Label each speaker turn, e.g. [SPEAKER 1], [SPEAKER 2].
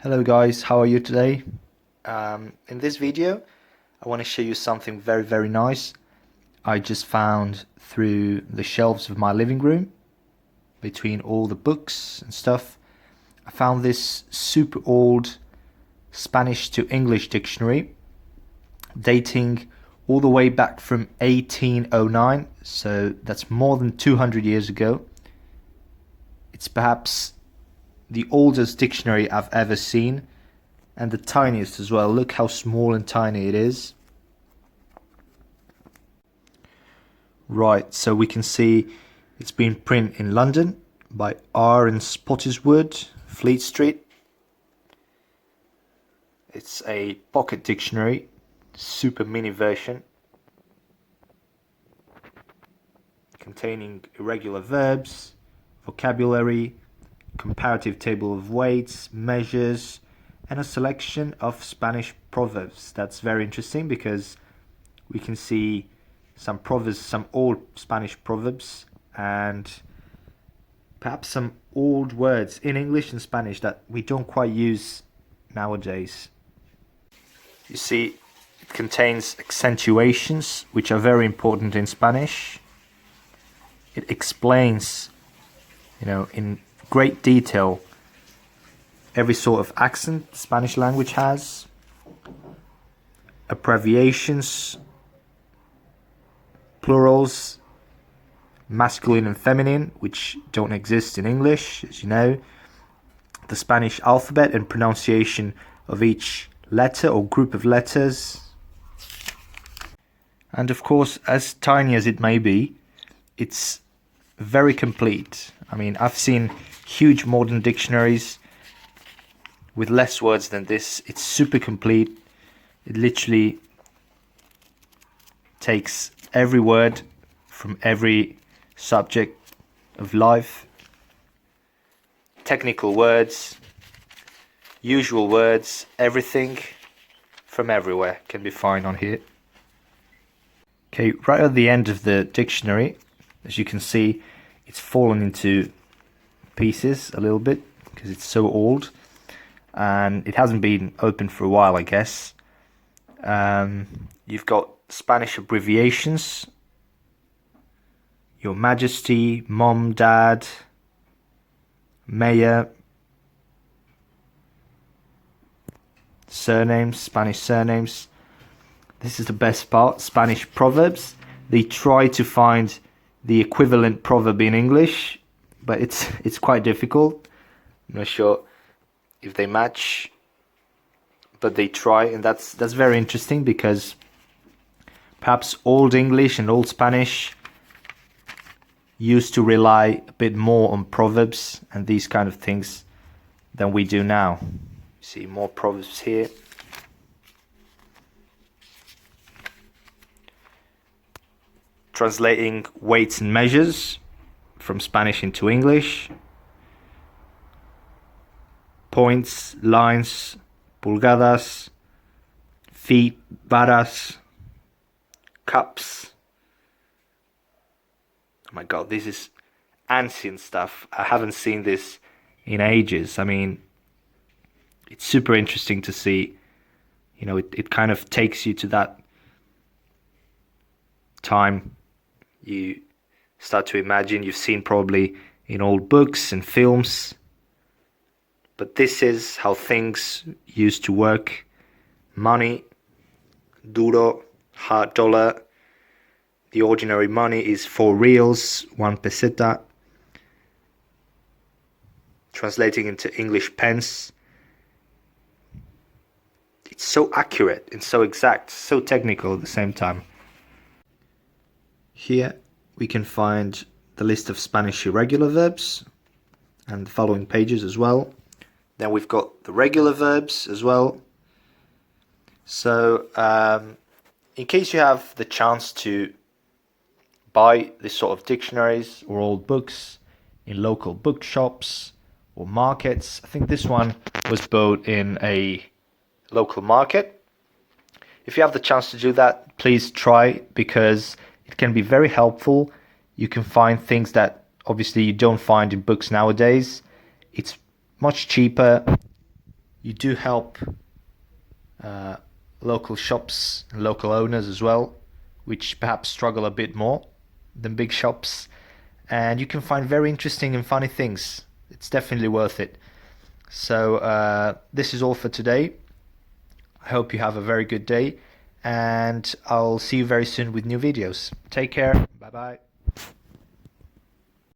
[SPEAKER 1] Hello guys, how are you today? In this video I want to show you something very nice I just found through the shelves of my living room between all the books and stuff. I found this super old Spanish to English dictionary dating all the way back from 1809, so that's more than 200 years ago. It's perhaps the oldest dictionary I've ever seen, and the tiniest as well. Look how small and tiny it is. Right, so we can see it's been printed in London by R and Spottiswoode, Fleet Street. It's a pocket dictionary, super mini version, containing irregular verbs, vocabulary, comparative table of weights, measures, and a selection of Spanish proverbs. That's very interesting because we can see some proverbs, some old Spanish proverbs, and perhaps some old words in English and Spanish that we don't quite use nowadays. You see, it contains accentuations, which are very important in Spanish. It explains, in great detail every sort of accent the Spanish language has, abbreviations, plurals, masculine and feminine, which don't exist in English, as you know, the Spanish alphabet and pronunciation of each letter or group of letters, and of course, as tiny as it may be, it's very complete. I mean, I've seen huge modern dictionaries with less words than this. It's super complete. It literally takes every word from every subject of life, technical words, usual words, everything from everywhere can be found on here. Okay, right at the end of the dictionary, as you can see, it's fallen into pieces a little bit because it's so old and it hasn't been opened for a while, I guess. You've got Spanish abbreviations: Your Majesty, Mom, Dad, Mayor, surnames, Spanish surnames. This is the best part, Spanish proverbs. They try to find the equivalent proverb in English, but it's quite difficult. I'm not sure if they match, but they try, and that's very interesting because perhaps Old English and Old Spanish used to rely a bit more on proverbs and these kind of things than we do now. See more proverbs here. Translating weights and measures from Spanish into English. Points, lines, pulgadas, feet, varas, cups. Oh my god, this is ancient stuff. I haven't seen this in ages. I mean, it's super interesting to see. It kind of takes you to that time. You start to imagine you've seen probably in old books and films, but this is how things used to work. Money, duro, hard dollar. The ordinary money is 4 reals, 1 peseta. Translating into English pence. It's so accurate and so exact, so technical at the same time. Here we can find the list of Spanish irregular verbs and the following pages as well. Then we've got the regular verbs as well. So in case you have the chance to buy this sort of dictionaries or old books in local bookshops or markets, I think this one was bought in a local market. If you have the chance to do that, please try, because it can be very helpful. You can find things that obviously you don't find in books nowadays. It's much cheaper. You do help local shops and local owners as well, which perhaps struggle a bit more than big shops. And you can find very interesting and funny things. It's definitely worth it. So this is all for today. I hope you have a very good day, and I'll see you very soon with new videos. Take care. Bye bye.